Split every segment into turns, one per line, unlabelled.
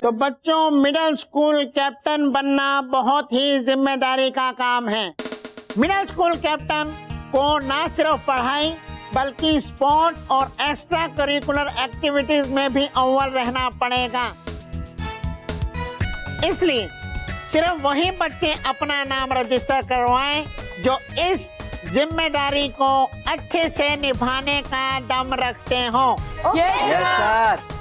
तो बच्चों, middle school captain बनना बहुत ही जिम्मेदारी का काम है। मिडिल स्कूल कैप्टन को ना सिर्फ पढ़ाई बल्कि स्पोर्ट्स और एक्स्ट्रा करिकुलर एक्टिविटीज में भी अव्वल रहना पड़ेगा। इसलिए सिर्फ वही बच्चे अपना नाम रजिस्टर करवाएं जो इस जिम्मेदारी को अच्छे से निभाने का दम रखते हो।
Yes sir.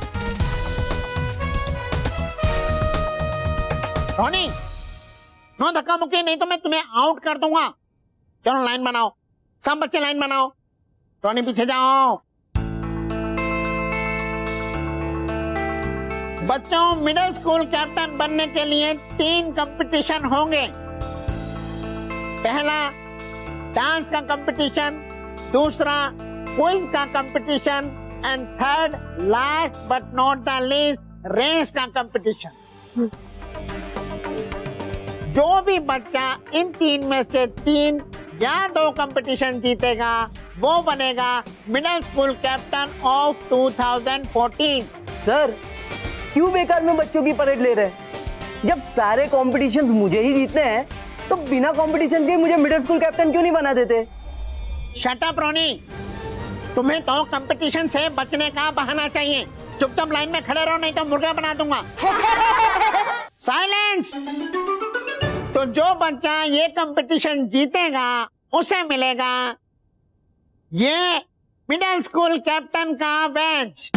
रोनी, नो धक्का मुक्की, नहीं तो मैं तुम्हें आउट कर दूंगा। चलो लाइन बनाओ, सब बच्चे लाइन बनाओ। रोनी पीछे जाओ। बच्चों, मिडिल स्कूल कैप्टन बनने के लिए 3 कंपटीशन होंगे। पहला डांस का कंपटीशन, दूसरा क्विज का competition and third last but not the least race का कंपटीशन। जो भी बच्चा इन 3 में से 3 या 2 कंपटीशन जीतेगा वो बनेगा middle school captain of 2014।
Sir, क्यों बेकार में बच्चों की परेड ले रहे हैं? जब सारे कॉम्पिटिशन्स मुझे ही जीतने हैं तो बिना कॉम्पिटिशन के मुझे मिडिल स्कूल कैप्टन क्यों नहीं बना देते?
शट अप रोनी, तुम्हें तो कंपटीशन से बचने का बहाना चाहिए। चुपचाप लाइन में खड़े रहो, नहीं तो मुर्गा बना दूंगा। साइलेंस। तो जो बच्चा ये कंपटीशन जीतेगा उसे मिलेगा ये मिडिल स्कूल कैप्टन का बैच।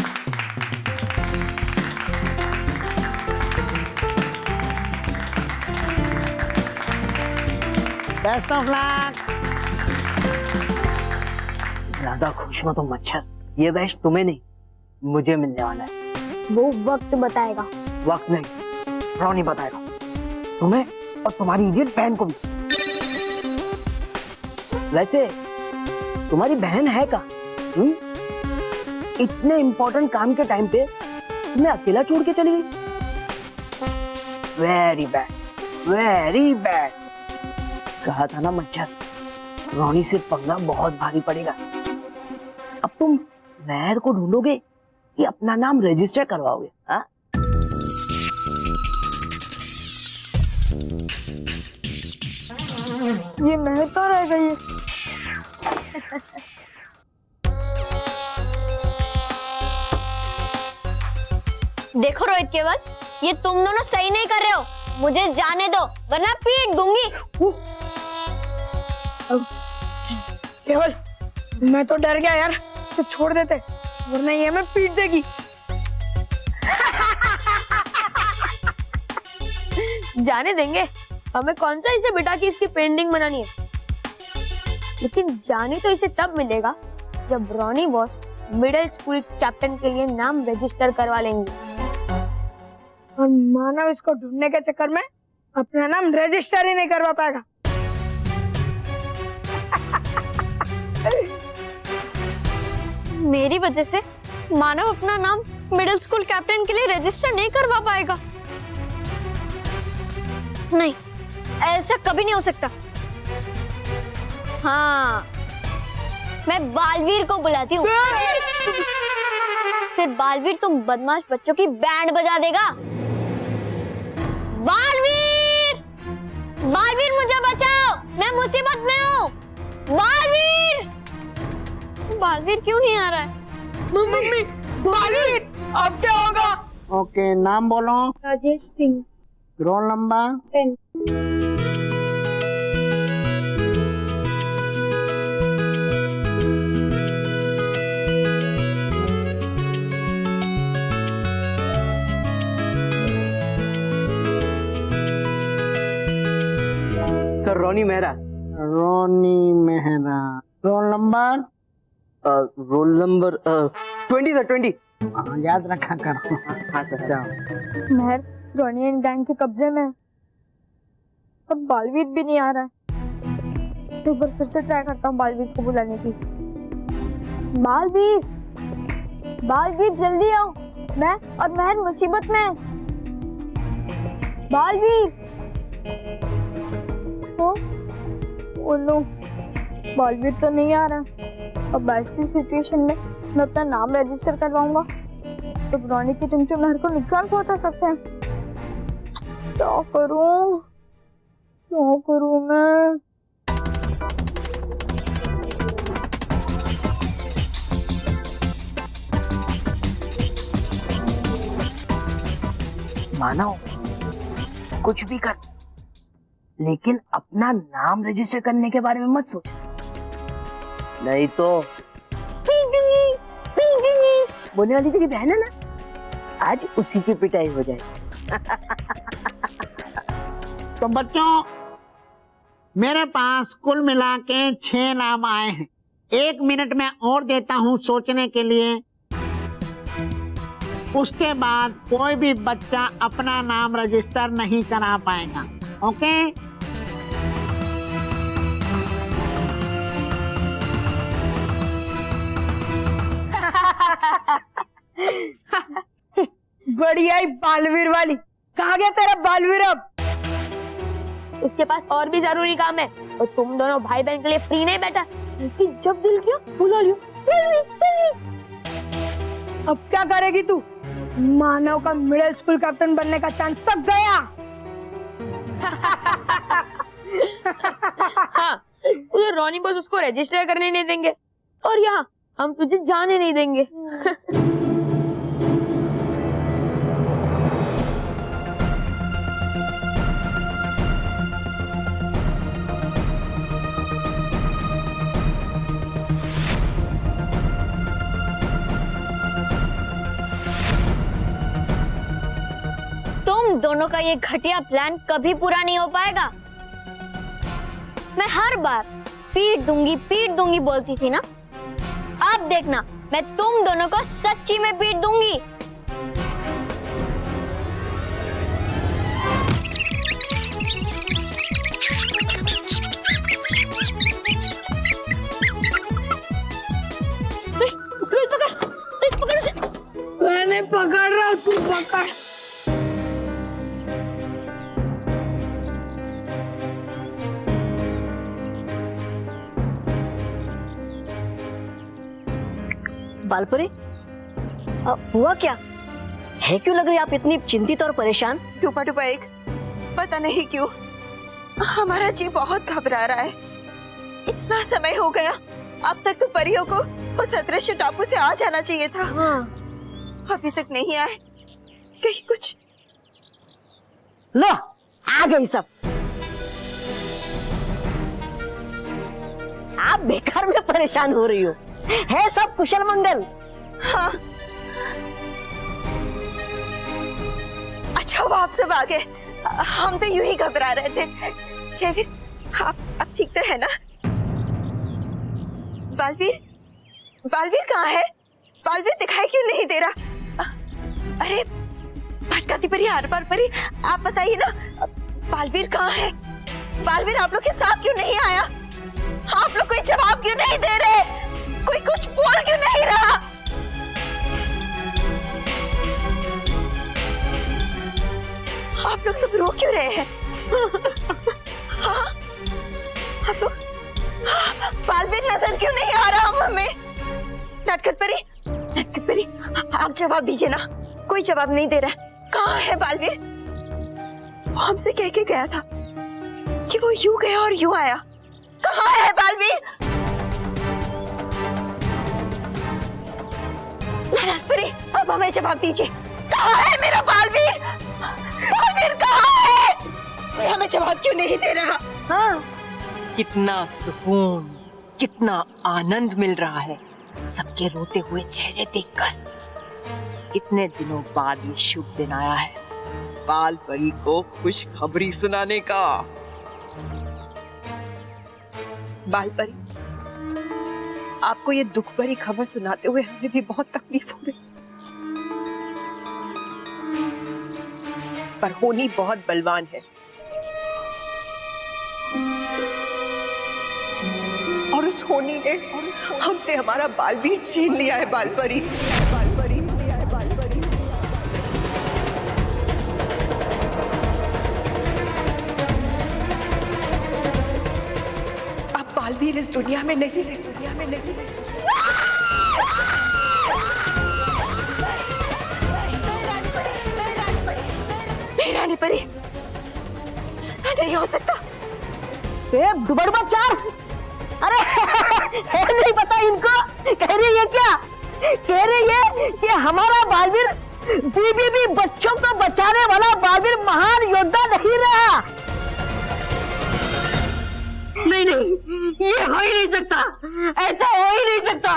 Best of luck.
ज्यादा खुश मत हो मच्छर, ये बैच तुम्हें नहीं मुझे मिलने वाला है।
वो वक्त बताएगा।
वक्त नहीं, रोनी बताएगा तुम्हें और तुम्हारी इडियट बहन को भी। वैसे तुम्हारी बहन है का? इतने इंपॉर्टेंट काम के टाइम पे तुम्हें अकेला छोड़ के चली गई। Very bad, very bad. कहा था ना मच्छर, रोनी से पंगा बहुत भारी पड़ेगा। अब तुम महर को ढूंढोगे कि अपना नाम रजिस्टर करवाओगे? हाँ,
ये महर तो रह गई है। देखो रोहित केवल, ये तुम दोनों सही नहीं कर रहे हो। मुझे जाने दो वरना पीट दूंगी।
केवल, मैं तो डर गया यार, तो छोड़ देते वरना ये हमें पीट देगी।
जाने देंगे, हमें कौन सा इसे बिठा के इसकी पेंटिंग बनानी है। लेकिन जाने तो इसे तब मिलेगा जब रोनी बॉस मिडिल स्कूल कैप्टन के लिए नाम रजिस्टर करवा लेंगे।
और मानव इसको ढूंढने के चक्कर में अपना नाम रजिस्टर ही नहीं करवा पाएगा।
मेरी वजह से मानव अपना नाम मिडिल स्कूल कैप्टन के लिए रजिस्टर नहीं करवा पाएगा। नहीं, ऐसा कभी नहीं हो सकता। हाँ, मैं बालवीर को बुलाती हूँ। फिर बालवीर तुम बदमाश बच्चों की बैंड बजा देगा। बालवीर, बालवीर मुझे बचाओ, मैं मुसीबत में हूँ। बालवीर, बालवीर क्यों नहीं आ रहा है?
मम्मी, बालवीर, अब क्या होगा?
ओके, नाम बोलो।
Rajesh Singh.
Roll number
10।
Sir, Ronny Mehra.
Ronny Mehra. Roll number?
Roll number 20 sir, 20।
याद रखा करो।
हाँ सर।
जाओ।
महर, रोनी एंड गैंग के कब्जे में है और बालवीर भी नहीं आ रहा है। एक बार फिर से ट्राई करता हूँ बालवीर को बुलाने की। बालवीर, बालवीर जल्दी आओ, मैं और महर मुसीबत में है। बालवीर। ओ नो, बालवीर तो नहीं आ रहा। अब ऐसी सिचुएशन में मैं अपना नाम रजिस्टर करवाऊंगा तो रोनी के चमचे महर को नुकसान पहुंचा सकते हैं। क्या करूं मैं?
मानो कुछ भी कर, लेकिन अपना नाम रजिस्टर करने के बारे में मत सोच, नहीं तो बोलने वाली तेरी बहन है ना, आज उसी की पिटाई हो जाएगी।
तो बच्चों, मेरे पास कुल मिला के 6 नाम आए हैं। 1 मिनट में और देता हूं सोचने के लिए। उसके बाद कोई भी बच्चा अपना नाम रजिस्टर नहीं करा पाएगा। ओके?
बढ़िया ही बालवीर वाली। कहाँ गया तेरा बालवीर अब?
उसके पास और भी जरूरी काम है और तुम दोनों भाई बहन के लिए फ्री नहीं बैठा कि जब दिल किया बुला लियो।
अब क्या करेगी तू? मानव का मिडिल स्कूल कैप्टन बनने का चांस तो गया।
हाँ, उधर रोनी बॉस उसको रजिस्टर करने नहीं देंगे और यहाँ हम तुझे जाने नहीं देंगे।
तुम दोनों का ये घटिया प्लान कभी पूरा नहीं हो पाएगा। मैं हर बार पीट दूंगी बोलती थी ना। अब देखना, मैं तुम दोनों को सच्ची में पीट दूंगी।
मैंने पकड़ रहा, तू पकड़।
बालपुरी, हुआ क्या है? क्यों लग रही आप इतनी चिंतित और परेशान?
टूपा टूपा एक, पता नहीं क्यों हमारा जी बहुत घबरा रहा है। इतना समय हो गया, अब तक तो परियों को उस अदृश्य टापू से आ जाना चाहिए था। अभी तक नहीं आए। कहीं कुछ
लो, आ गई सब। आप बेकार में परेशान हो रही हो, है सब कुशल मंगल?
हाँ। अच्छा हुआ आप सब आ गए, हम तो यूं ही घबरा रहे थे। जयवीर, आप अब ठीक तो है ना? बालवीर कहाँ है? बालवीर दिखाई क्यों नहीं दे रहा? अरे भटकाती परी, आर पार परी, आप बताइए ना, बालवीर कहाँ है? बालवीर आप लोग के साथ क्यों नहीं आया? आप लोग कोई जवाब क्यों नहीं दे रहे? कोई कुछ बोल क्यों नहीं रहा? आप लोग सब रो क्यों रहे हैं? हाँ? आप लोग बालवीर नजर क्यों नहीं आ रहा हमें? नटखट परी, आप जवाब दीजिए ना। कोई जवाब नहीं दे रहा। कहाँ है बालवीर? वो हमसे कह के गया था कि वो यूं गया और यूं आया। कहाँ है बालवीर? नरसपुरी, अब हमें जवाब दीजिए। कहाँ है मेरा बालवीर? बालवीर कहाँ है? कोई हमें जवाब क्यों नहीं दे रहा? हाँ,
कितना सुकून, कितना आनंद मिल रहा है सबके रोते हुए चेहरे देखकर। कितने दिनों बाद ये शुभ दिन आया है बाल परी को खुशखबरी सुनाने का।
बाल परी, आपको ये दुख भरी खबर सुनाते हुए हमें भी बहुत तकलीफ हो रही, पर होनी बहुत बलवान है और उस होनी ने हमसे हमारा बालवीर छीन लिया है। बाल परी, अब बालवीर इस दुनिया में नहीं है। रानी परी, ऐसा नहीं हो सकता।
दुबड़बा चार, अरे है नहीं पता इनको। कह रही है क्या? कह रही है कि हमारा बालवीर बीबी बच्चों को बचाने वाला बालवीर महान योद्धा नहीं रहा। नहीं नहीं, ये हो ही नहीं सकता, ऐसा हो ही नहीं सकता।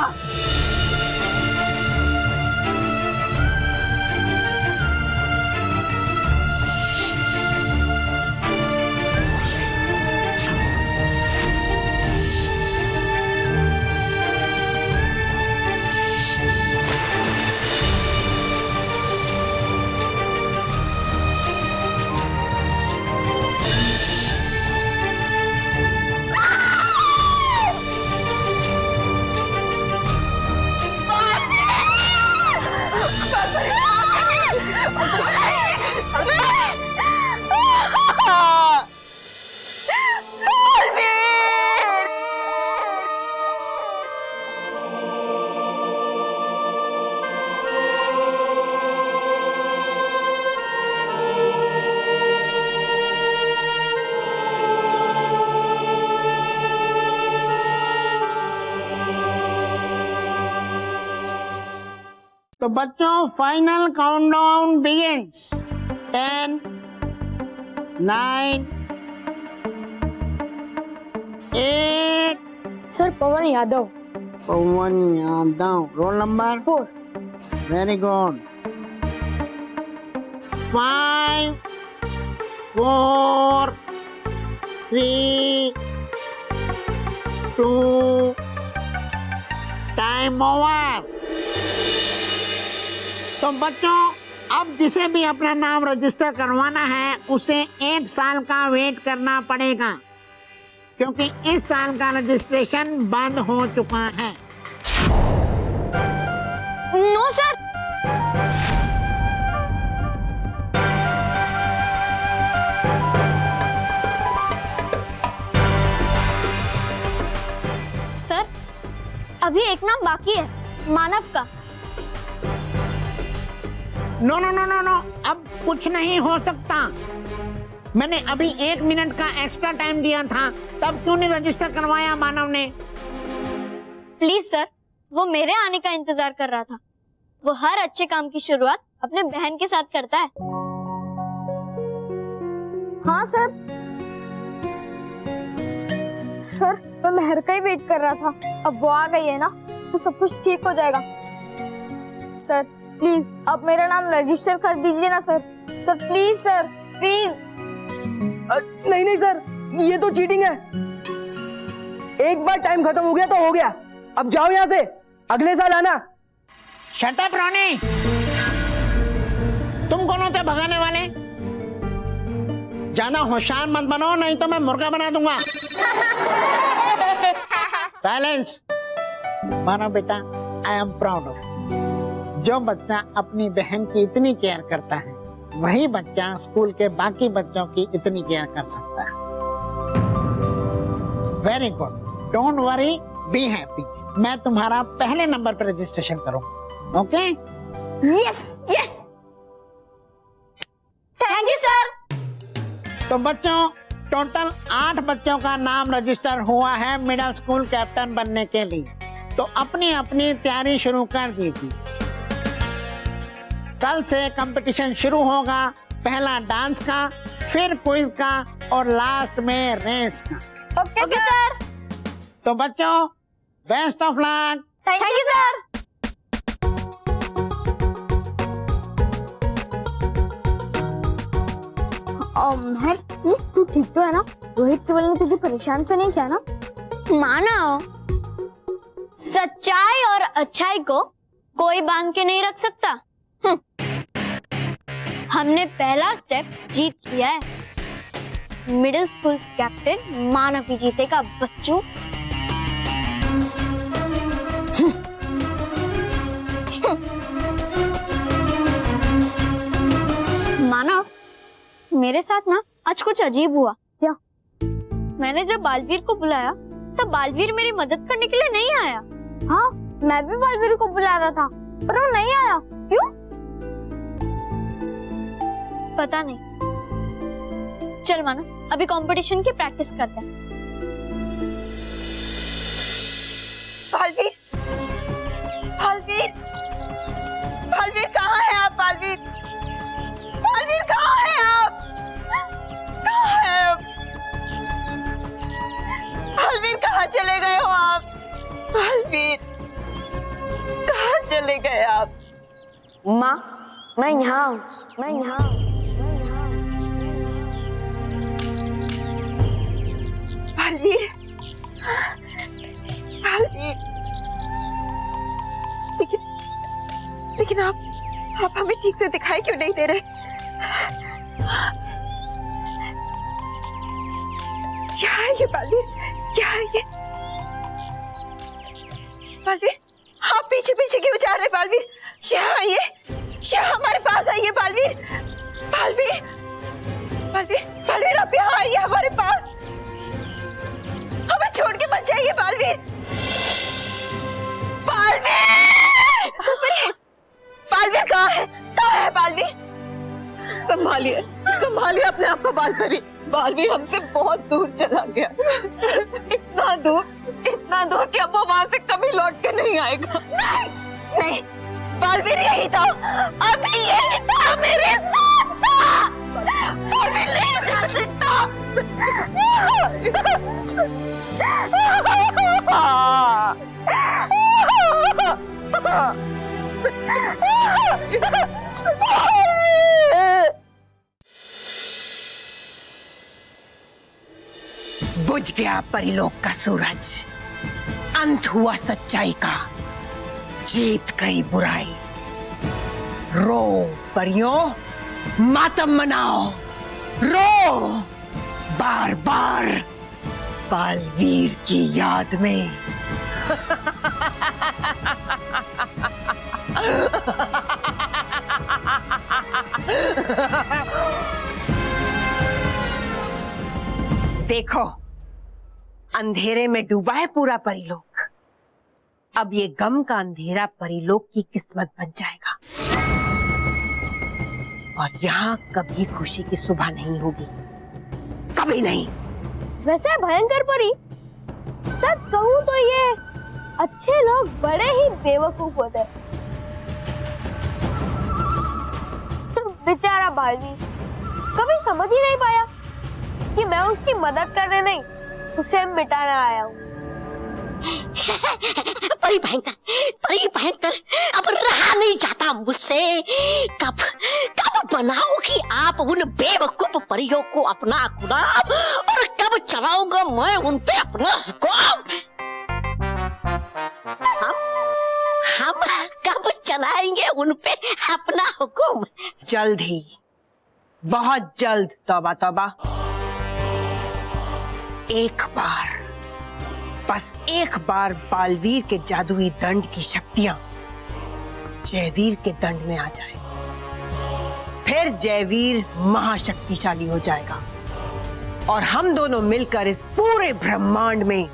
तो बच्चों, final countdown begins. 10, 9, 8।
Sir Pawan Yadav.
Pawan Yadav, roll number
4।
Very good. 5, 4, 3, 2, time over. तो बच्चों, अब जिसे भी अपना नाम रजिस्टर करवाना है उसे 1 साल का वेट करना पड़ेगा, क्योंकि इस साल का रजिस्ट्रेशन बंद हो चुका है।
नो सर, सर अभी एक नाम बाकी है, मानव का।
No no no no no, अब कुछ नहीं हो सकता। मैंने अभी 1 मिनट का एक्स्ट्रा टाइम दिया था, तब क्यों नहीं रजिस्टर करवाया मानव ने?
प्लीज सर, वो मेरे आने का इंतजार कर रहा था। वो हर अच्छे काम की शुरुआत अपने बहन के साथ करता है।
हाँ सर। सर मैं मेहर का ही वेट कर रहा था, अब वो आ गई है ना तो सब कुछ ठीक हो जाएगा। सर प्लीज आप मेरा नाम रजिस्टर कर दीजिए ना sir. Sir please sir, please.
नहीं नहीं सर, ये तो चीटिंग है। एक बार टाइम खत्म हो गया तो हो गया। अब जाओ यहाँ से, अगले साल आना।
शट अप रोनी, तुम कौन होते भगाने वाले? ज्यादा होशियार मत बनो, नहीं तो मैं मुर्गा बना दूंगा। साइलेंस। मानो बेटा, आई एम प्राउड ऑफ। जो बच्चा अपनी बहन की इतनी केयर करता है, वही बच्चा स्कूल के बाकी बच्चों की इतनी केयर कर सकता है। Very good, don't worry, be happy. मैं तुम्हारा पहले नंबर पर रजिस्ट्रेशन करूंगा, okay?
Yes yes, thank you sir.
तो बच्चों, टोटल 8 बच्चों का नाम रजिस्टर हुआ है मिडिल स्कूल कैप्टन बनने के लिए। तो अपनी अपनी तैयारी शुरू कर दीजिए। कल से कंपटीशन शुरू होगा, पहला डांस का, फिर क्विज का और लास्ट में रेस का।
Okay sir.
तो बच्चों, best of luck.
Thank you sir.
तू ठीक तो है ना? रोहित केवल ने तुझे परेशान तो नहीं किया ना?
मानो, सच्चाई और अच्छाई को कोई बांध के नहीं रख सकता। हमने पहला स्टेप जीत लिया है। मिडिल स्कूल कैप्टन मानव ही जीतेगा बच्चों। मानव, मेरे साथ ना आज कुछ अजीब हुआ।
क्या?
मैंने जब बालवीर को बुलाया तब बालवीर मेरी मदद करने के लिए नहीं आया।
हाँ, मैं भी बालवीर को बुला रहा था पर वो नहीं आया। क्यों?
पता नहीं, चल मानो, अभी कंपटीशन की प्रैक्टिस करते हैं।
बालवीर, बालवीर, बालवीर कहाँ है आप? बालवीर, बालवीर कहाँ है आप? कहाँ है आप? बालवीर कहाँ चले गए हो आप? बालवीर कहाँ चले गए आप?
माँ, मैं यहाँ हूँ, मैं यहाँ हूँ।
बालवीर, बालवीर, लेकिन आप हमें ठीक से दिखाई क्यों नहीं दे रहे? क्या है ये बालवीर? क्या है ये? बालवीर, आप पीछे पीछे क्यों जा रहे बालवीर? यहाँ आइए, यहाँ हमारे पास आइए बालवीर, बालवीर, बालवीर, बालवीर आप यहाँ आइए हमारे पास, हमें छोड़ के मत जाइए बालवीर, बालवीर, बालवीर कहाँ है? कहाँ है बालवीर? संभालिए, संभालिए अपने आप को बालवीर, बालवीर हमसे बहुत दूर चला गया, इतना दूर कि अब वो वहां से कभी लौट के नहीं आएगा। नहीं, नहीं, बालवीर यही था, अभी यही था, मेरे साथ था, बालवीर नहीं जा सकता।
बुझ गया परिलोक का सूरज, अंत हुआ सच्चाई का, जीत गई बुराई। रो परियों, मातम मनाओ, रो बार बार बालवीर की याद में। देखो, अंधेरे में डूबा है पूरा परिलोक। अब ये गम का अंधेरा परिलोक की किस्मत बन जाएगा और यहाँ कभी खुशी की सुबह नहीं होगी, कभी नहीं।
वैसे भयंकर परी, सच कहूँ तो ये अच्छे लोग बड़े ही बेवकूफ होते हैं। बेचारा बालवीर कभी समझ ही नहीं पाया कि मैं उसकी मदद करने नहीं, उसे मिटाने आया हूँ।
परी भयंकर, अब रहा नहीं जाता मुझसे। कब बनाओगी आप उन बेवकूफ परियों को अपना गुलाम, और कब चलाऊंगा मैं उन पे अपना हुक्म? हम कब चलाएंगे उन पे अपना हुक्म?
जल्द ही, बहुत जल्द। तौबा तौबा। एक बार, बस एक बार बालवीर के जादुई दंड की शक्तियां जयवीर के दंड में आ जाए, फिर जयवीर महाशक्तिशाली हो जाएगा और हम दोनों मिलकर इस पूरे ब्रह्मांड में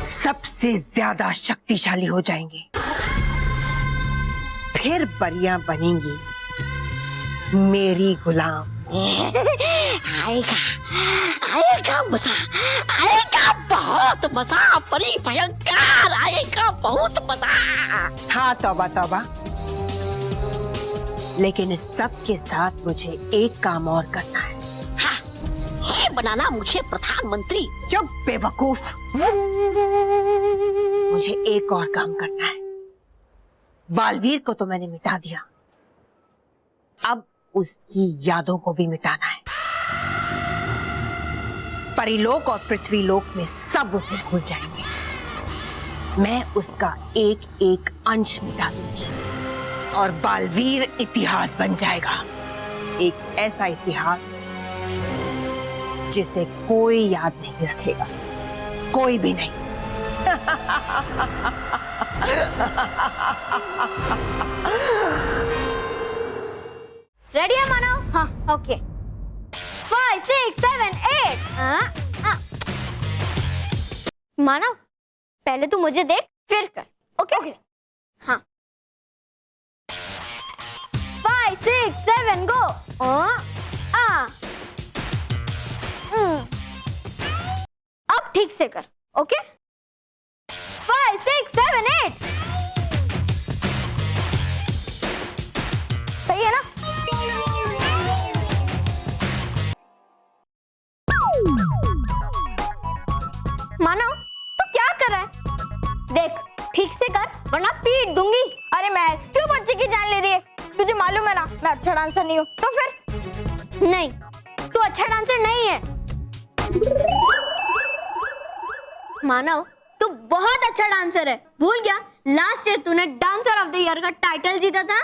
सबसे ज्यादा शक्तिशाली हो जाएंगे। फिर परियां बनेंगी मेरी गुलाम।
आएगा मजा, आएगा बहुत मजा, परी भयंकर, आएगा बहुत मजा।
हाँ तौबा तौबा, लेकिन इस सब के साथ मुझे एक काम और करना है।
हाँ, है बनाना मुझे प्रधानमंत्री।
चुप बेवकूफ, मुझे एक और काम करना है। बालवीर को तो मैंने मिटा दिया, अब उसकी यादों को भी मिटाना है। परिलोक और पृथ्वीलोक में सब उसे भूल जाएंगे। मैं उसका एक एक अंश मिटा दूंगी और बालवीर इतिहास बन जाएगा, एक ऐसा इतिहास जिसे कोई याद नहीं रखेगा, कोई भी नहीं।
रेडी है मानव? हाँ, ओके। 5, 6, 7, 8। मानव, पहले तू मुझे देख, फिर कर। ओके? हाँ। 5, 6, 7, गो। ठीक से कर, ओके? 5, 6, 7, 8 सही है ना? मानव, तू क्या कर रहा है? देख, ठीक से कर वरना पीट दूंगी।
अरे मैं क्यों बच्चे की जान ले रही है? तुझे मालूम है ना मैं अच्छा डांसर नहीं हूँ। तो फिर?
नहीं, तू अच्छा डांसर नहीं है। मानव, तू बहुत अच्छा डांसर है। भूल गया लास्ट ईयर तूने डांसर ऑफ द ईयर का टाइटल जीता था?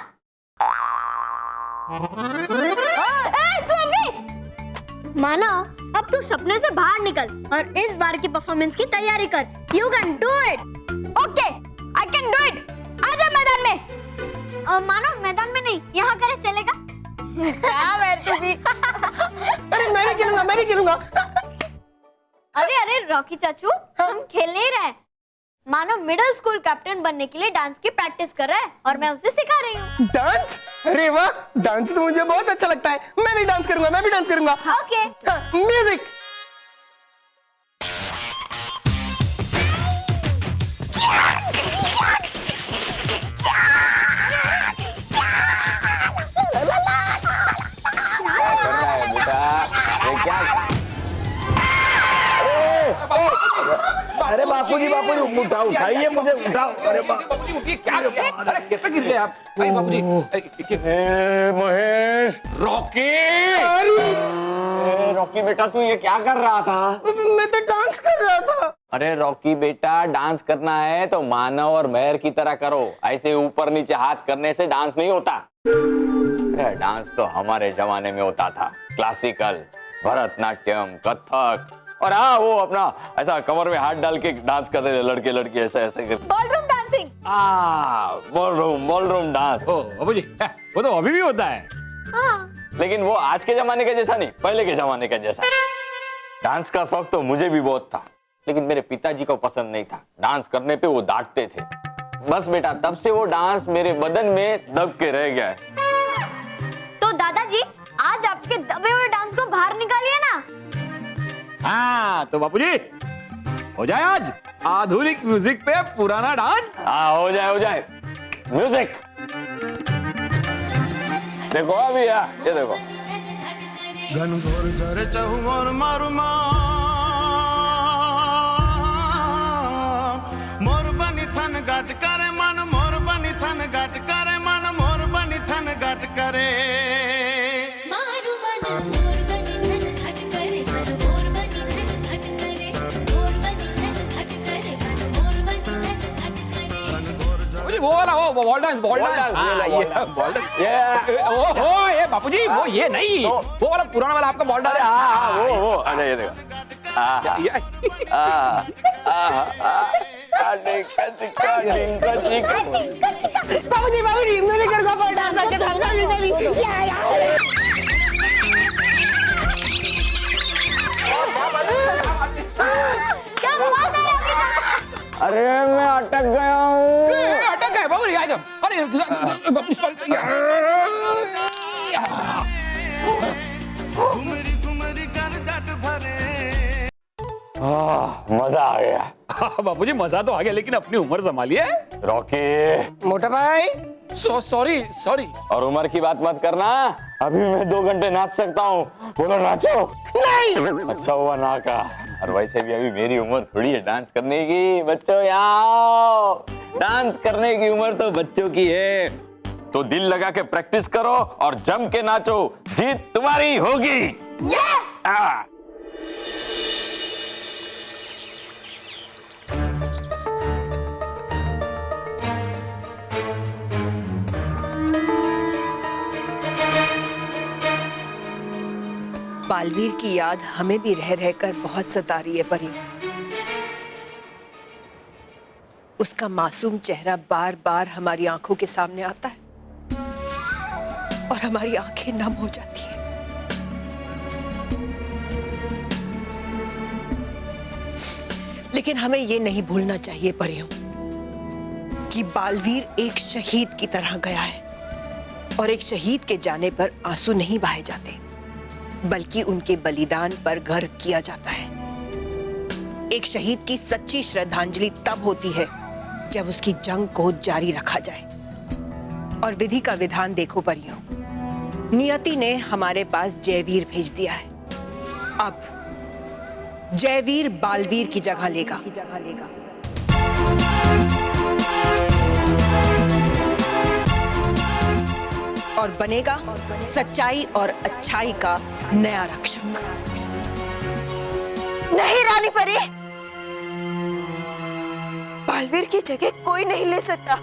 मानव, अब तू सपने से बाहर निकल और इस बार की परफॉर्मेंस की तैयारी कर। You can do it.
Okay, I can do it. आजा मैदान में।
मानव, मैदान में नहीं, यहाँ करे चलेगा?
क्या मैं तू भी?
अरे मैं भी खेलूंगा, मैं भी खेलूंगा।
अरे अरे रॉकी चाचू, हम खेल नहीं रहे। मानव मिडिल स्कूल कैप्टन बनने के लिए डांस की प्रैक्टिस कर रहा है और मैं उसे सिखा रही हूँ।
डांस? अरे वाह, डांस तो मुझे बहुत अच्छा लगता है। मैं भी डांस करूंगा, मैं भी डांस करूंगा।
ओके।
म्यूजिक।
अरे बापूजी उठाओ, उठाइए मुझे, उठाओ। अरे
बापूजी उठिए, क्या अरे कैसे गिर गए आप? भाई बापूजी
महेश, रॉकी, रॉकी बेटा तू ये क्या कर रहा था?
मैं तो डांस कर रहा था।
अरे रॉकी बेटा, डांस करना है तो मानव और महर की तरह करो। ऐसे ऊपर नीचे हाथ करने से डांस नहीं होता। डांस तो हमारे जमाने में होता था, क्लासिकल, भरतनाट्यम, कथक, और हाँ वो अपना ऐसा कमर में हाथ डाल के डांस करते थे लड़के लड़के, ऐसे ऐसे करते।
Ballroom dancing.
Ballroom dance.
ओ बाबूजी, वो तो अभी भी होता है।
लेकिन वो आज के जमाने का जैसा नहीं, पहले के जमाने का जैसा। डांस का शौक तो मुझे भी बहुत था, लेकिन मेरे पिताजी को पसंद नहीं था। डांस करने पे वो डांटते थे। बस बेटा, तब से वो डांस मेरे बदन में दब के रह गया है।
तो दादाजी, आज आपके दबे हुए डांस को बाहर निकालिए ना।
हाँ तो बापूजी, हो जाए आज आधुनिक म्यूजिक पे पुराना डांस।
हाँ हो जाए म्यूजिक। देखो अभी ये देखो।
घनघोर झरे चहुओर मारुमा मोर बनी थन गाट करे मन, मोर बनी थन गाट करे मन, मोर बनी थन गाट करे
मारू मन, मोर बनी थन घट करे मन, मोर बनी थन घट करे, मोर बनी थन घट करे मन, मोर बनी थन घट करे।
बापूजी वो वाला, वो बॉल डांस, बॉल डांस। हाँ ये बॉल डांस। ओ ये बापूजी, वो ये नहीं, वो वाला पुराना वाला आपका बॉल डांस।
हाँ वो अरे ये देखो।
बाबूजी मेरे घर का बॉल डांस आके था।
क्या हुआ था?
अरे मैं अटक गया हूँ।
अटक गए बाबूजी, आ जाओ। अरे बापूजी सॉरी।
घुमरी घुमरी कर जट भरे।
मजा आ गया।
बापूजी मजा तो आ गया, लेकिन अपनी उम्र संभालिए।
रॉकी
मोटा भाई,
सॉरी।
और उम्र की बात मत करना। अभी मैं 2 घंटे नाच सकता हूँ। बोलो नाचो। नहीं। अच्छा हुआ ना कहा। और वैसे भी अभी मेरी उम्र थोड़ी है डांस करने की। बच्चों यहाँ आओ, डांस करने की उम्र तो बच्चों की है। तो दिल लगा के प्रैक्टिस करो और जम के नाचो, जीत तुम्हारी होगी। यस।
बालवीर की याद हमें भी रह रहकर बहुत सता रही है परी। उसका मासूम चेहरा बार बार हमारी आंखों के सामने आता है और हमारी आंखें नम हो जाती हैं। लेकिन हमें यह नहीं भूलना चाहिए परियों कि बालवीर एक शहीद की तरह गया है, और एक शहीद के जाने पर आंसू नहीं बहाए जाते, बल्कि उनके बलिदान पर गर्व किया जाता है। एक शहीद की सच्ची श्रद्धांजलि तब होती है जब उसकी जंग को जारी रखा जाए। और विधि का विधान देखो परियों, नियति ने हमारे पास जयवीर भेज दिया है। अब जयवीर बालवीर की जगह लेगा। और बनेगा सच्चाई और अच्छाई का नया रक्षक।
नहीं रानी परी, बालवीर की जगह कोई नहीं ले सकता,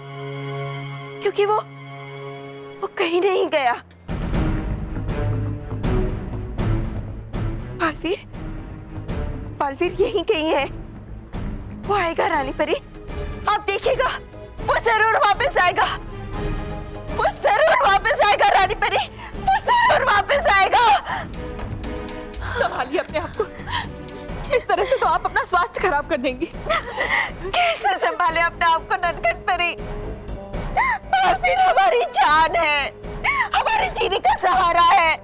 क्योंकि वो कहीं नहीं गया। बालवीर यहीं कहीं है। वो आएगा रानी परी, आप देखिएगा, वो जरूर वापस आएगा। वो जरूर वापस आएगा रानी परी, वो जरूर वापस आएगा।
संभालिए अपने आप को, इस तरह से तो आप अपना स्वास्थ्य खराब कर देंगी।
कैसे संभाले अपने आप को नटखट परी? बालवीर हमारी जान है, हमारे जीने का सहारा है।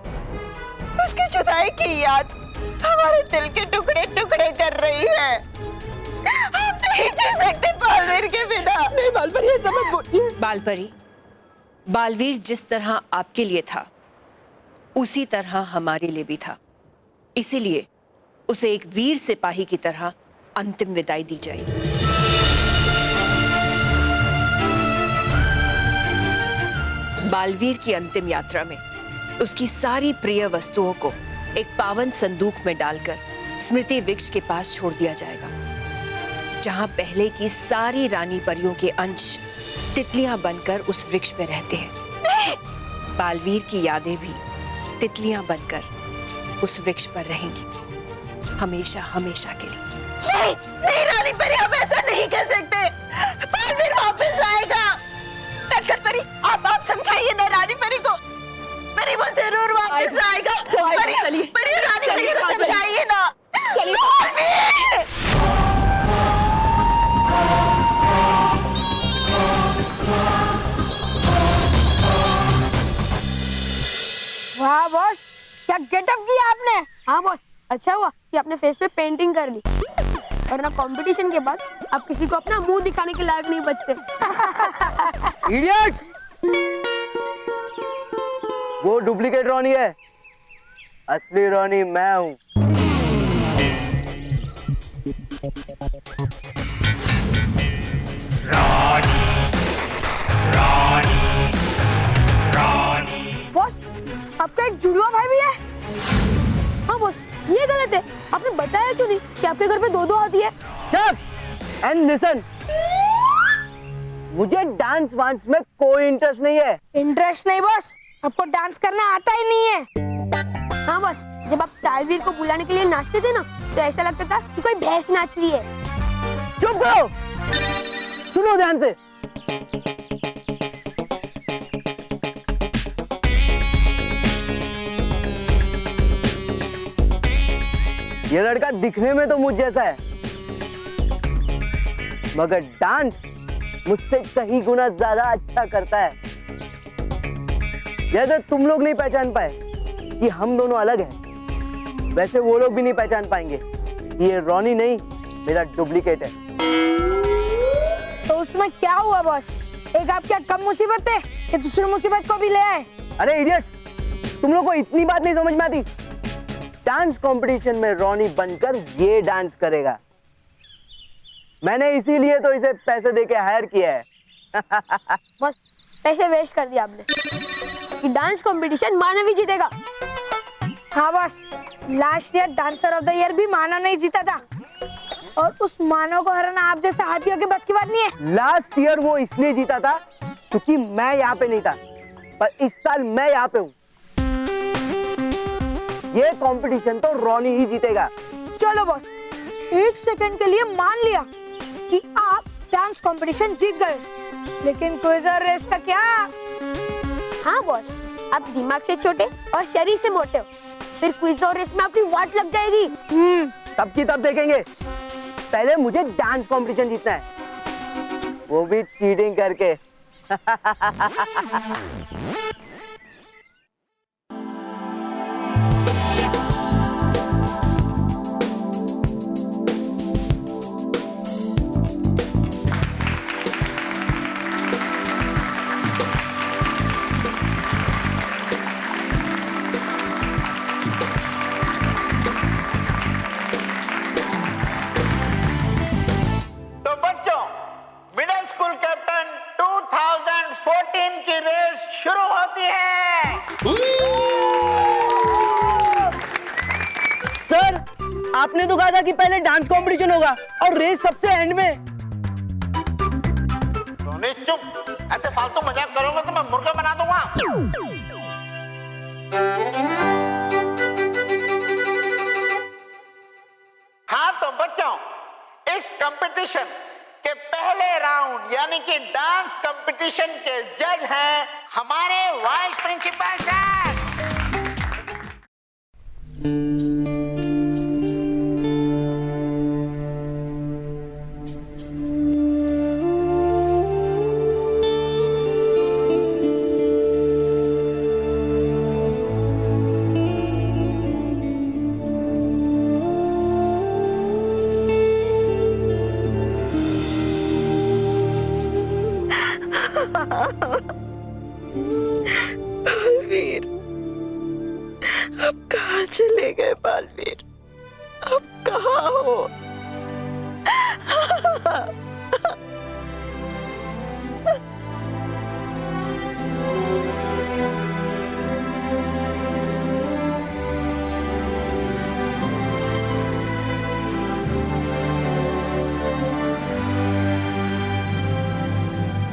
उसकी जुदाई की याद हमारे दिल के टुकड़े टुकड़े कर रही है। हम नहीं जी सकते बालवीर के बिना।
नहीं बालपरी, ये समझ बोलिए।
बालपरी, बालवीर जिस तरह आपके लिए था उसी तरह हमारे लिए भी था। इसीलिए उसे एक वीर सिपाही की तरह अंतिम विदाई दी जाएगी। बालवीर की अंतिम यात्रा में उसकी सारी प्रिय वस्तुओं को एक पावन संदूक में डालकर स्मृति वृक्ष के पास छोड़ दिया जाएगा, जहां पहले की सारी रानी परियों के अंश तितलियां बनकर उस वृक्ष पे रहते हैं। बालवीर की यादें भी तितलियां बनकर उस वृक्ष पर रहेंगी, हमेशा हमेशा के लिए।
नहीं, नहीं रानी परी, हम ऐसा नहीं कर सकते। बालवीर वापस आएगा। नटखट परी, आप समझाइए ना रानी परी को। परी, वो जरूर वापस आएगा। परी, परी, रानी परी को समझाइए ना। चलिए।
वाह बॉस, क्या गेटअप किया आपने।
हाँ बॉस, अच्छा हुआ कि आपने फेस पे पेंटिंग कर ली, वरना कंपटीशन के बाद आप किसी को अपना मुंह दिखाने के लायक नहीं बचते।
इडियट्स! वो डुप्लीकेट रॉनी है, असली रॉनी मैं हूं।
बॉस, आपका एक जुड़वा भाई भी है।
हाँ बॉस, ये गलत है। आपने बताया क्यों नहीं कि आपके घर पे दो दो हाथी है?
एंड लिसन, मुझे डांस वांस में कोई इंटरेस्ट नहीं है।
इंटरेस्ट नहीं बॉस, आपको डांस करना आता ही नहीं है।
हाँ बॉस, जब आप तालवीर को बुलाने के लिए नाचते थे ना, तो ऐसा लगता था कि कोई भैंस नाच रही है।
चुप करो, सुनो ध्यान से। ये लड़का दिखने में तो मुझ जैसा है, मगर डांस मुझसे कहीं गुना ज्यादा अच्छा करता है। जैसे तुम लोग नहीं पहचान पाए कि हम दोनों अलग हैं, वैसे वो लोग भी नहीं पहचान पाएंगे कि ये रॉनी नहीं, मेरा डुप्लीकेट है।
तो उसमें क्या हुआ बॉस? एक आप क्या कम मुसीबत है कि दूसरी मुसीबत को भी ले आए?
अरे इडियट, तुम लोग को इतनी बात नहीं समझ में आती। डांस कंपटीशन में रॉनी बनकर ये डांस करेगा। मैंने इसीलिए तो इसे पैसे देके हायर किया है।
बस पैसे वेस्ट कर दिया आपने कि डांस कंपटीशन मानव ही जीतेगा।
हाँ boss, last year dancer of the year भी मानव नहीं जीता था, और उस मानव को हराना आप जैसे हाथियों के बस की बात नहीं है।
लास्ट ईयर वो इसलिए जीता था क्योंकि मैं यहाँ पे नहीं था, पर इस साल मैं यहाँ पे हूँ। ये कंपटीशन तो रॉनी ही जीतेगा।
चलो बॉस, एक सेकंड के लिए मान लिया कि आप डांस कंपटीशन जीत गए, लेकिन क्विज और रेस का क्या?
हाँ बॉस, आप दिमाग से छोटे और शरीर से मोटे हो, फिर क्विज और रेस में आपकी वाट लग जाएगी।
तब की तब देखेंगे, पहले मुझे डांस कंपटीशन जीतना है, वो भी चीटिंग करके। आपने तो कहा था कि पहले डांस कंपटीशन होगा और रेस सबसे एंड में।
रोनी चुप, ऐसे फालतू मजाक करोगे तो मैं मुर्गा बना दूंगा। हाँ तो बच्चों, इस कंपटीशन के पहले राउंड यानी कि डांस कंपटीशन के जज हैं हमारे वाइस प्रिंसिपल सर।
बालवीर, अब कहाँ चले गए बालवीर? अब कहाँ हो?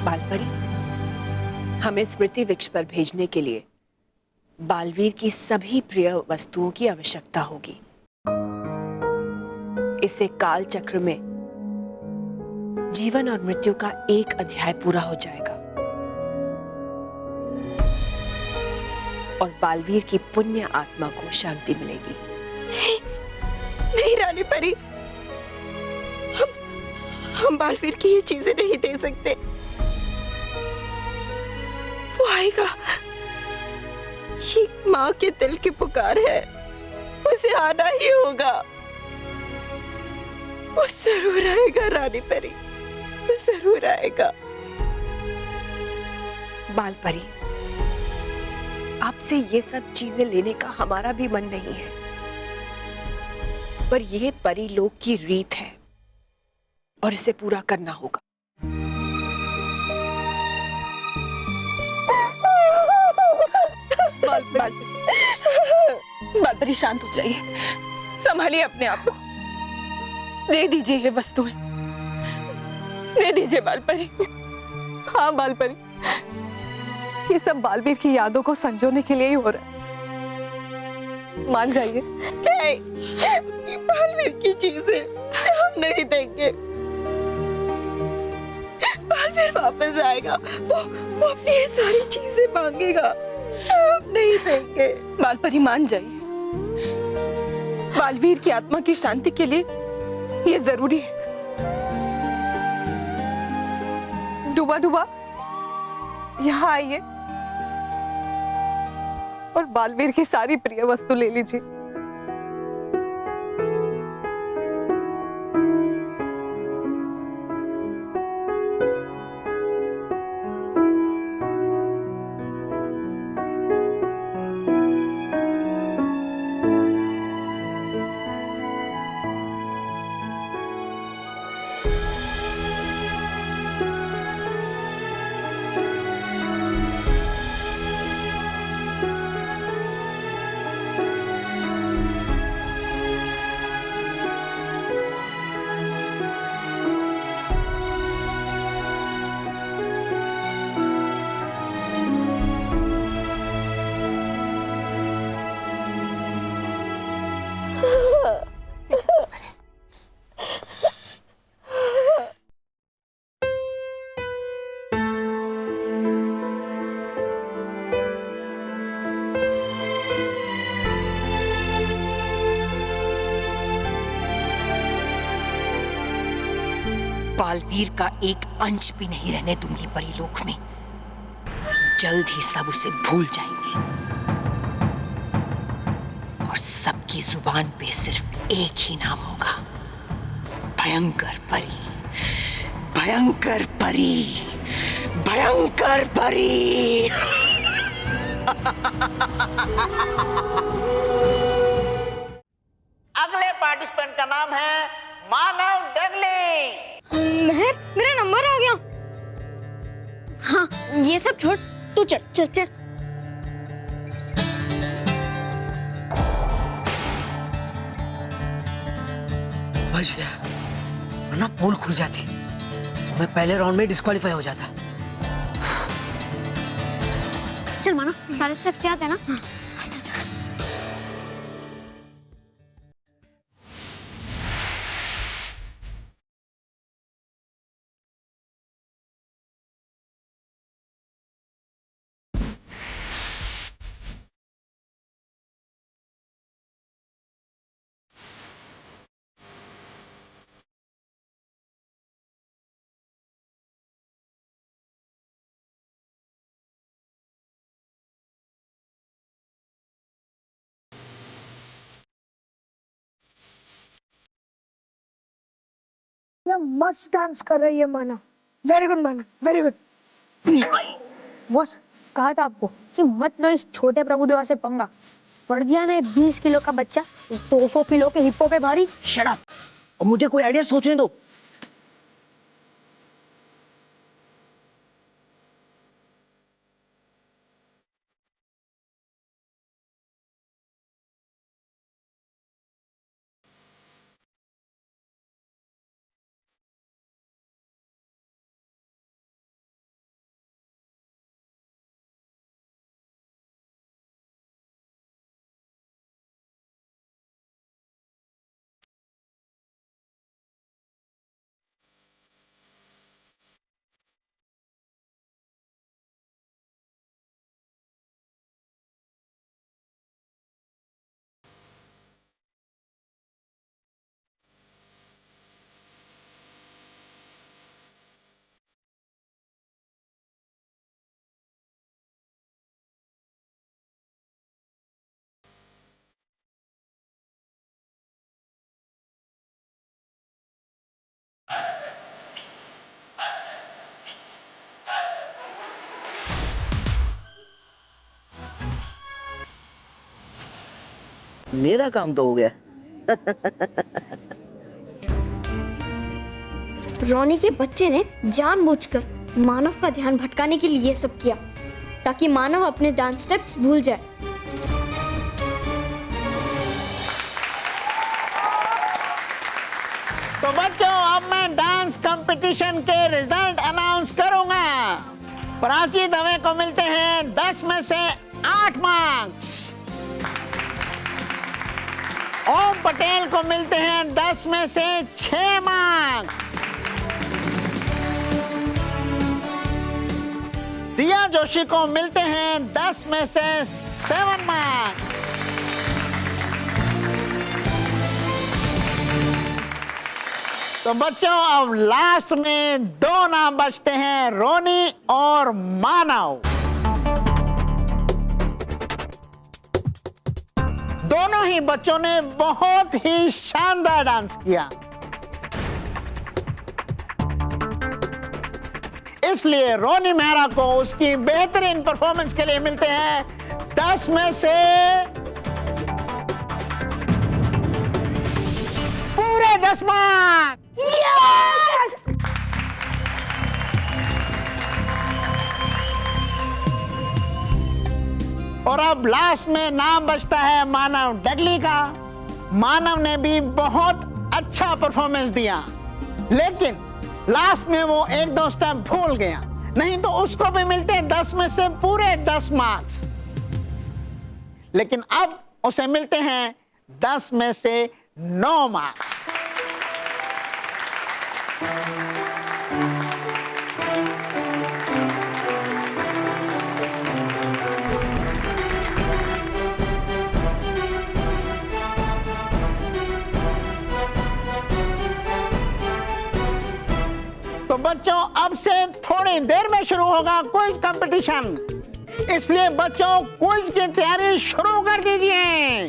बालपरी, हमें स्मृति वृक्ष पर भेजने के लिए बालवीर की सभी प्रिय वस्तुओं की आवश्यकता होगी। इससे काल चक्र में जीवन और मृत्यु का एक अध्याय पूरा हो जाएगा और बालवीर की पुण्य आत्मा को शांति मिलेगी।
नहीं रानी परी, हम बालवीर की ये चीजें नहीं दे सकते। वो आएगा, ये माँ के दिल की पुकार है, उसे आना ही होगा। वो जरूर आएगा रानी परी, वो जरूर आएगा।
बालपरी, आपसे ये सब चीजें लेने का हमारा भी मन नहीं है, पर यह परी लोक की रीत है और इसे पूरा करना होगा।
बालपरी शांत हो जाइए, संभालिए अपने आप को। दे दीजिए ये वस्तुएं, दे दीजिए बालपरी।
हाँ बालपरी, ये सब बालवीर की यादों को संजोने के लिए ही हो रहा है, मान जाइए।
ये बालवीर की चीजें हम नहीं देंगे। बालवीर वापस आएगा, वो अपनी ये सारी चीजें मांगेगा, हम नहीं देंगे।
बालपरी मान जाइए, बालवीर की आत्मा की शांति के लिए ये जरूरी है।
डूबा डूबा, यहाँ आइए और बालवीर की सारी प्रिय वस्तु ले लीजिए।
बालवीर का एक अंश भी नहीं रहने दूंगी परीलोक में। जल्द ही सब उसे भूल जाएंगे और सबकी जुबान पे सिर्फ एक ही नाम होगा, भयंकर परी, भयंकर परी, भयंकर परी।
अगले पार्टिसिपेंट का नाम है मानव डगले।
महर, मेरा नंबर आ गया। हाँ, ये सब छोड़, तू चल चल चल।
बच गया, वरना पोल खुल जाती, मैं पहले राउंड में डिस्क्वालीफाई हो जाता।
चल मानो, सारे स्टेप्स याद है ना? चल चल।
क्या मस्त डांस कर रही है माना। वेरी गुड माना, वेरी गुड।
बॉस, कहा था आपको कि मत लो इस छोटे प्रभुदेवा से पंगा। पड़ गया ना 20 किलो का बच्चा इस 200 किलो के हिप्पो पे भारी।
शट अप, और मुझे कोई आइडिया सोचने दो। मेरा काम तो हो गया।
रोनी के बच्चे ने जानबूझकर मानव का ध्यान भटकाने के लिए ये सब किया, ताकि मानव अपने डांस स्टेप्स भूल जाए।
तो बच्चों, अब मैं डांस कंपटीशन के रिजल्ट अनाउंस करूंगा। प्राची दवे को मिलते हैं 10 में से 8 मार्क्स। ओम पटेल को मिलते हैं 10 में से 6 मार्क्स। दिया जोशी को मिलते हैं 10 में से 7 मार्क्स। तो बच्चों, अब लास्ट में 2 नाम बचते हैं, रोनी और मानव। दोनों ही बच्चों ने बहुत ही शानदार डांस किया, इसलिए रोनी मेहरा को उसकी बेहतरीन परफॉर्मेंस के लिए मिलते हैं 10 में से पूरे 10 मार्क्स।
यस!
और अब लास्ट में नाम बचता है मानव डगली का। मानव ने भी बहुत अच्छा परफॉर्मेंस दिया, लेकिन लास्ट में वो 1-2 स्टेप भूल गया, नहीं तो उसको भी मिलते 10 में से पूरे 10 मार्क्स। लेकिन अब उसे मिलते हैं 10 में से 9 मार्क्स। तो बच्चों, अब से थोड़ी देर में शुरू होगा क्विज कंपटीशन, इसलिए बच्चों क्विज की तैयारी शुरू कर दीजिए।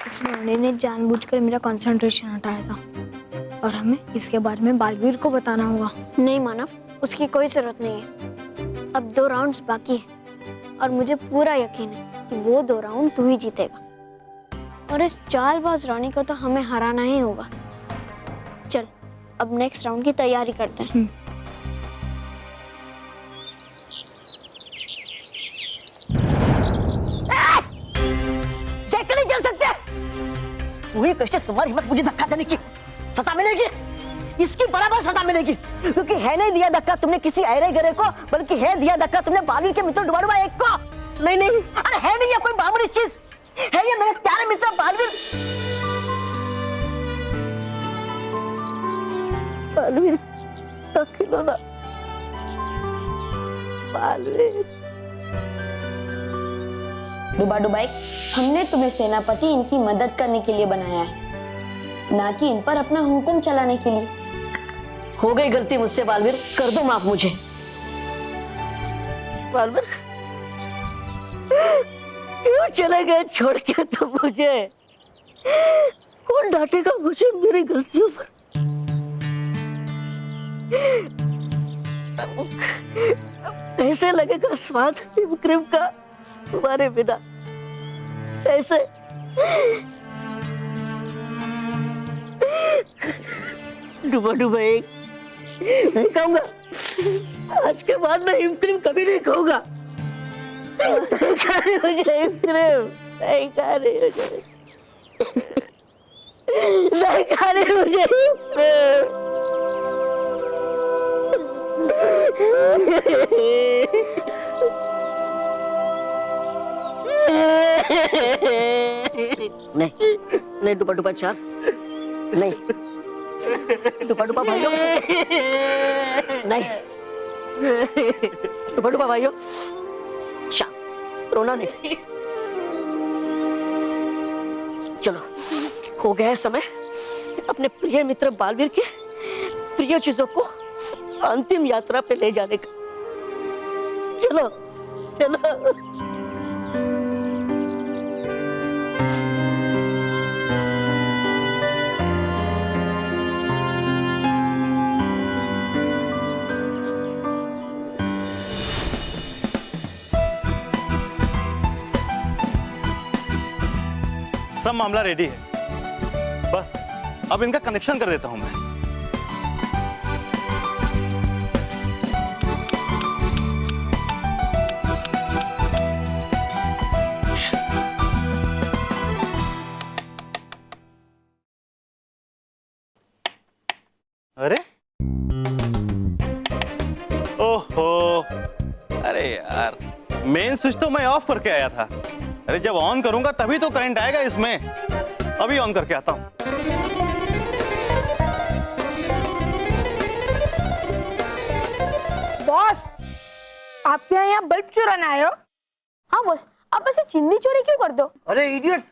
इस रोनी ने जानबूझकर मेरा कंसंट्रेशन हटाया था और हमें इसके बारे में बालवीर को बताना होगा। नहीं मानव, उसकी कोई जरूरत नहीं है। अब 2 राउंड्स बाकी है और मुझे पूरा यकीन है कि वो 2 राउंड तू ही जीतेगा, और इस चालबाज रोनी को तो हमें हराना ही होगा। चल, अब नेक्स्ट राउंड की तैयारी करते हैं।
देख नहीं चल सकते।
हुई कैसे तुम्हारी हिम्मत मुझे धक्का देने की? सजा मिलेगी, इसकी बराबर सजा मिलेगी, क्योंकि है नहीं दिया धक्का तुमने किसी ऐरे गरे को, बल्कि है दिया धक्का तुमने बालवीर के मित्र डुबाडुबा एक को। नहीं नहीं, अरे है नहीं ये कोई मामूली चीज, है ये मेरे प्यारे मित्र बालवीर। बालवीर का खिलौना, बालवीर।
डुबाडुबाई, हमने तुम्हें सेनापति इनकी मदद करने के लिए बनाया है, ना कि इन पर अपना हुक्म चलाने के लिए।
हो गई गलती मुझसे बालवीर, कर दो माफ मुझे। बालवीर क्यों चले गए छोड़ के तुम मुझे? कौन डांटेगा मुझे मेरी गलतियों पर? कैसे लगेगा स्वाद क्रीम का तुम्हारे बिना? कैसे? डूबा डूबा एक नहीं खाऊंगा, आज के बाद मैं हिम क्रीम कभी नहीं खाऊंगा। नहीं खा रही मुझे हिम क्रीम, नहीं खा रही मुझे, नहीं खा रही मुझे हिम क्रीम। नहीं नहीं डुबा डुबा चार नहीं, डुबा डुबा भाइयों नहीं, डुबा डुबा भाइयों चार, रोना नहीं। चलो हो गया है समय अपने प्रिय मित्र बालवीर के प्रिय चीजों को अंतिम यात्रा पे ले जाने का। चलो चलो।
सब मामला रेडी है, बस अब इनका कनेक्शन कर देता हूं मैं। अरे ओहो, अरे यार मेन स्विच तो मैं ऑफ करके आया था। अरे जब ऑन करूंगा तभी तो करंट आएगा इसमें, अभी ऑन करके आता हूं।
बॉस, आपके यहाँ बल्ब चुराने आए हो?
हाँ बॉस, आप ऐसे चिंदी चोरी क्यों कर दो?
अरे इडियट्स,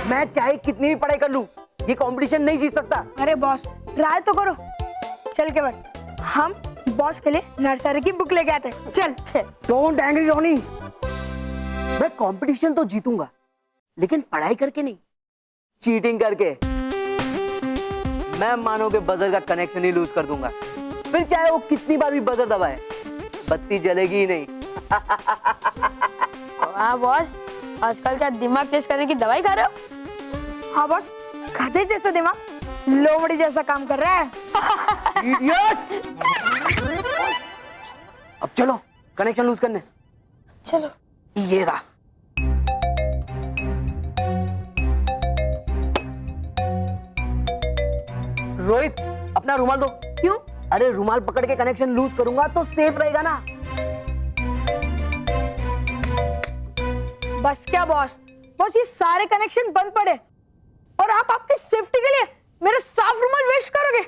मैं चाहे कितनी भी पढ़ाई कर लूं, ये कंपटीशन नहीं जीत सकता।
अरे बॉस ट्राई तो करो। चल केवल, हम बॉस के लिए नर्सरी की बुक लेके आते हैं। चल चल।
डोंट एंग्री रॉनी, मैं कंपटीशन तो जीतूंगा, लेकिन पढ़ाई करके नहीं, चीटिंग करके। मैं मानो के बजर का कनेक्शन ही लूज कर दूंगा, फिर चाहे वो कितनी बार भी बजर दबाए, बत्ती जलेगी ही नहीं।
वाह बॉस, आजकल क्या दिमाग तेज करने की दवाई खा रहे हो?
हाँ बॉस, गधे जैसा दिमाग लोमड़ी जैसा काम कर रहा है।
इडियट्स! अब चलो कनेक्शन लूज करने।
चलो।
ये रहा। रोहित, अपना रुमाल दो।
क्यों?
अरे रुमाल पकड़ के कनेक्शन लूज करूंगा तो सेफ रहेगा ना।
बस क्या बॉस, बॉस ये सारे कनेक्शन बंद पड़े और आप आपकी सेफ्टी के लिए मेरा साफ रुमाल वेस्ट करोगे?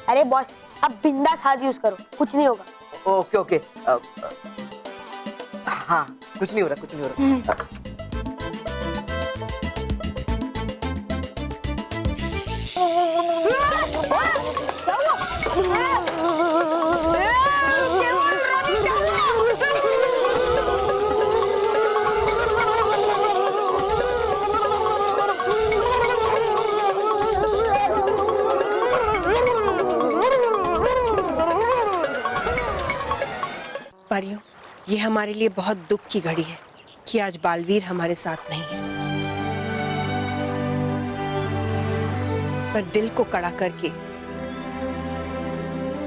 अरे बॉस, अब बिंदास हाथ यूज करो, कुछ नहीं होगा।
ओके ओके, हाँ कुछ नहीं हो रहा, कुछ नहीं हो रहा।
परियों, ये हमारे लिए बहुत दुख की घड़ी है कि आज बालवीर हमारे साथ नहीं है, पर दिल को कड़ा करके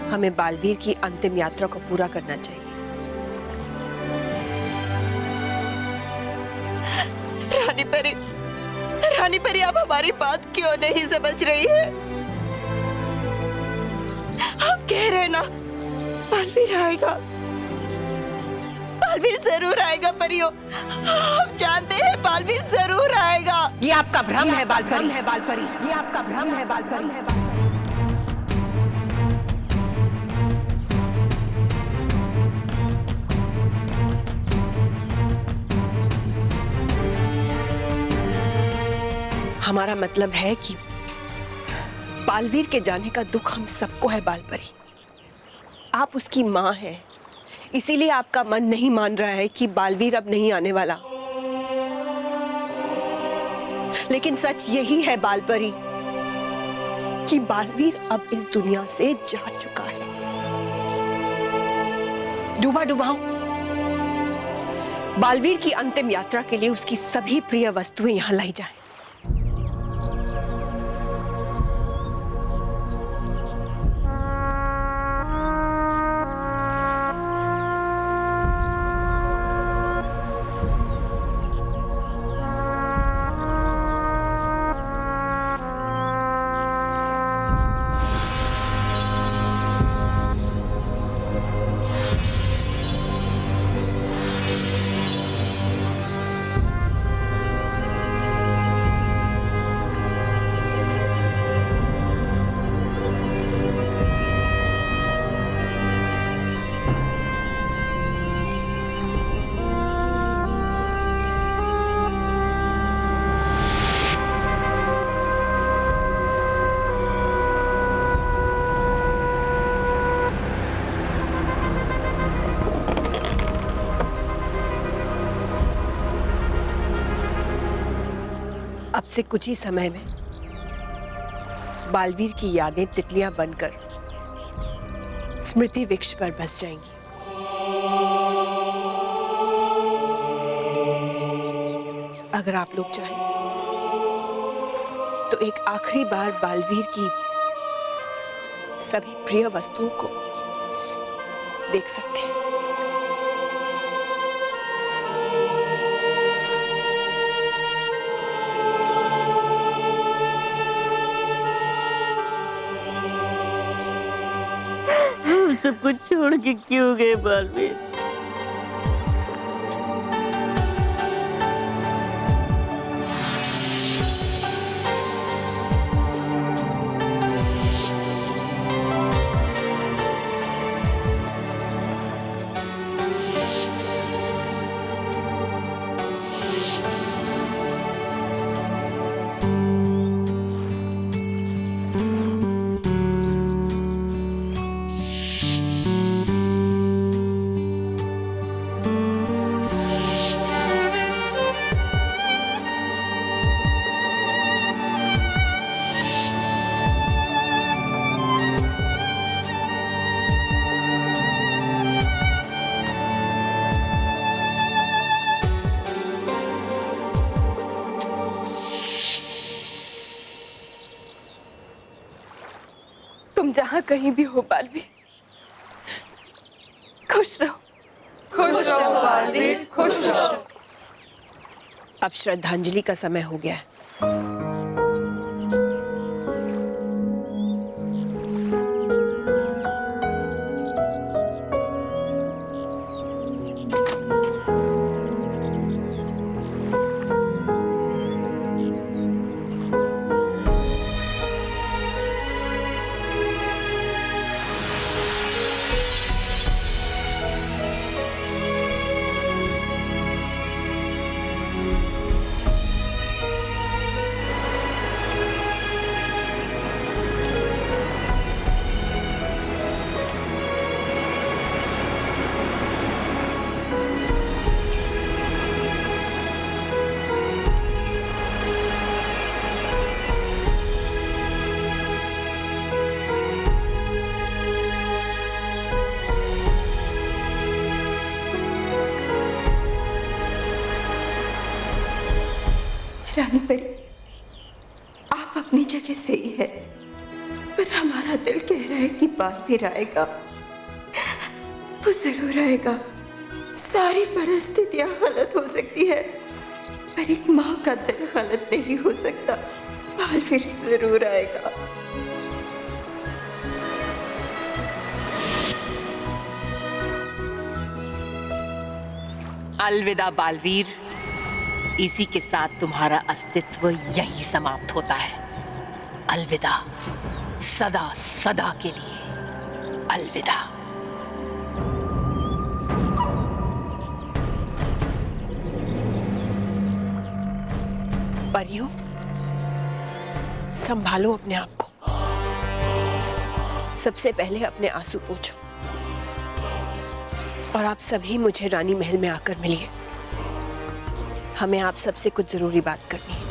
हमें बालवीर की अंतिम यात्रा को पूरा करना चाहिए।
रानी परी आप हमारी बात क्यों नहीं समझ रही है? आप कह रहे ना बालवीर आएगा, बालवीर जरूर आएगा परियो। आप जानते हैं बालवीर जरूर आएगा।
ये आपका भ्रम है बालपरी, ये आपका भ्रम है बालपरी। हमारा मतलब है कि बालवीर के जाने का दुख हम सबको है बालपरी। आप उसकी माँ हैं, इसीलिए आपका मन नहीं मान रहा है कि बालवीर अब नहीं आने वाला। लेकिन सच यही है बालपरी कि बालवीर अब इस दुनिया से जा चुका है। डूबा डुबाओ। बालवीर की अंतिम यात्रा के लिए उसकी सभी प्रिय वस्तुएं यहां लाई जाएं। अब से कुछ ही समय में बालवीर की यादें तितलियां बनकर स्मृति वृक्ष पर बस जाएंगी। अगर आप लोग चाहें तो एक आखिरी बार बालवीर की सभी प्रिय वस्तुओं को देख सकते हैं।
सब कुछ छोड़ के क्यों गए बालवीर?
तुम जहां कहीं भी हो बालवीर, खुश रहो। खुश रहो बालवीर, खुश रहो।
अब श्रद्धांजलि का समय हो गया है।
रानी परी, आप अपनी जगह सही है, पर हमारा दिल कह रहा है कि बालवीर आएगा। वो जरूर आएगा। सारी परिस्थितियां गलत हो सकती है, पर एक माँ का दिल गलत नहीं हो सकता। बालवीर जरूर आएगा।
अलविदा बालवीर, इसी के साथ तुम्हारा अस्तित्व यही समाप्त होता है। अलविदा, सदा सदा के लिए अलविदा। परियों, संभालो अपने आप को। सबसे पहले अपने आंसू पोंछो और आप सभी मुझे रानी महल में आकर मिलिए। हमें आप सबसे कुछ जरूरी बात करनी है।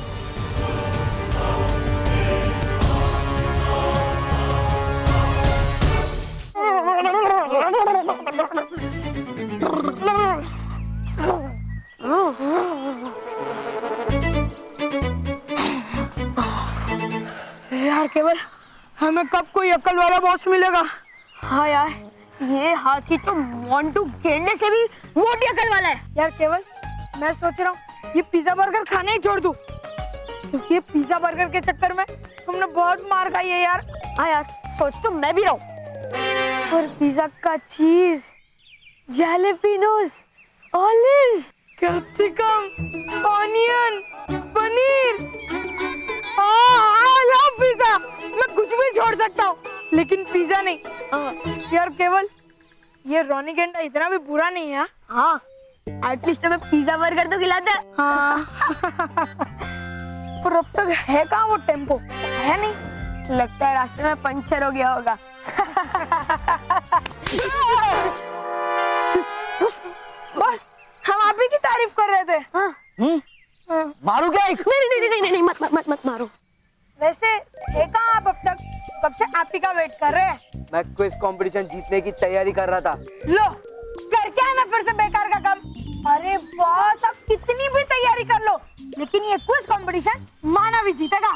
यार केवल, हमें कब कोई अक्ल वाला बॉस मिलेगा?
हाँ यार, ये हाथी तो मोंटू गेंडे से भी मोटी अकल वाला है।
यार केवल, मैं सोच रहा हूँ ये पिज्जा बर्गर खाने ही छोड़ दूं, क्योंकि ये पिज्जा बर्गर के चक्कर में हमने बहुत मार खाई है यार।
हाँ यार, सोच तो मैं भी रहा हूँ।
और पिज्जा का cheese, jalapenos, olives, capsicum, onion, paneer, I love pizza. मैं कुछ भी छोड़ सकता हूँ, लेकिन पिज्जा नहीं। यार केवल, ये रोनी गेंडा इतना भी बुरा नहीं है।
हाँ, एटलीस्ट हमें पिज्जा बर्गर तो खिलाता है।
हाँ। पर अब तक है कहाँ वो टेम्पो? है नहीं,
लगता है रास्ते में पंचर हो गया होगा।
बस हम आप ही की तारीफ कर रहे थे।
मारू क्या?
नहीं, मत मारो।
वैसे है कहाँ आप अब तक? कब से आप ही का वेट कर रहे हैं।
मैं क्विज कंपटीशन जीतने की तैयारी कर रहा था।
लो, कर क्या है ना फिर से बेकार का काम। अरे बॉस, आप कितनी भी तैयारी कर लो, लेकिन ये क्विज कंपटीशन माना भी जीतेगा।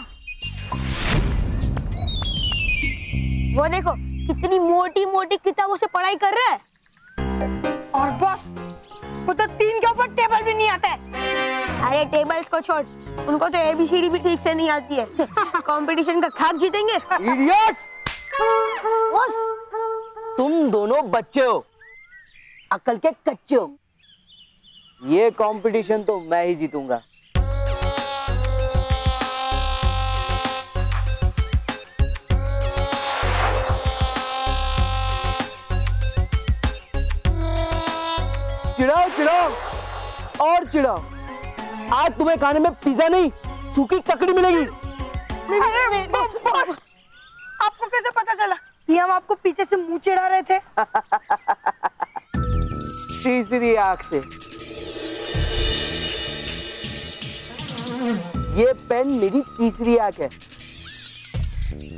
वो देखो, कितनी मोटी मोटी किताबों से पढ़ाई कर रहा है।
और बॉस, वो तो 3 के ऊपर टेबल भी नहीं आता है।
अरे टेबल्स को छोड़, उनको तो ABCD भी ठीक से नहीं आती है। कंपटीशन का खाक जीतेंगे।
इडियट्स!
बॉस,
तुम दोनों बच्चे हो, अकल के कच्चे हो। ये कंपटीशन तो मैं ही जीतूंगा। चिढ़ाओ चिढ़ाओ और चिढ़ाओ। आज तुम्हें खाने में पिज्जा नहीं, सूखी ककड़ी मिलेगी।
अरे बॉस, आपको कैसे पता चला कि हम आपको पीछे से मुंह चिढ़ा रहे थे?
तीसरी आंख से। ये पेन मेरी तीसरी आंख है।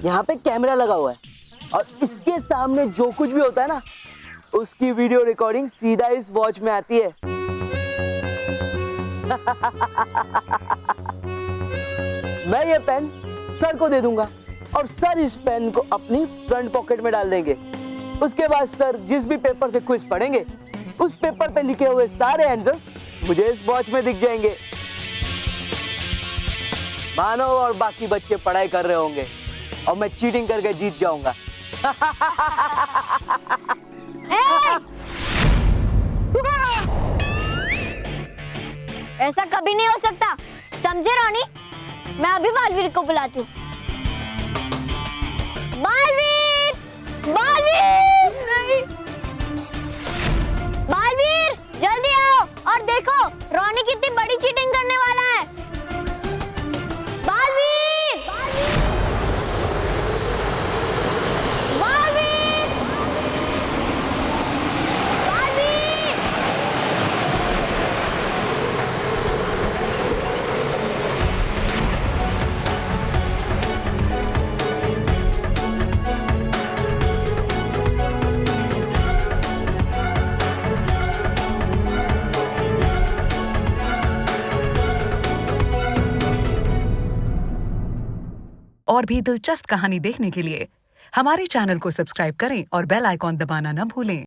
यहाँ पे कैमरा लगा हुआ है और इसके सामने जो कुछ भी होता है ना, उसकी वीडियो रिकॉर्डिंग सीधा इस वॉच में आती है। मैं ये पेन सर को दे दूंगा और सर इस पेन को अपनी फ्रंट पॉकेट में डाल देंगे। उसके बाद सर जिस भी पेपर से क्विज पढ़ेंगे, उस पेपर पे लिखे हुए सारे आंसर्स मुझे इस वॉच में दिख जाएंगे। मानव और बाकी बच्चे पढ़ाई कर रहे होंगे और मैं चीटिंग करके जीत जाऊंगा।
ऐसा कभी नहीं हो सकता, समझे रोनी? मैं अभी बालवीर को बुलाती हूँ। बालवीर! बालवीर! नहीं। बालवीर, जल्दी आओ और देखो रोनी कितनी बड़ी चीटिंग करने वाला है। बालवीर! बालवीर! बालवीर!
और भी दिलचस्प कहानी देखने के लिए हमारे चैनल को सब्सक्राइब करें और बेल आइकॉन दबाना न भूलें।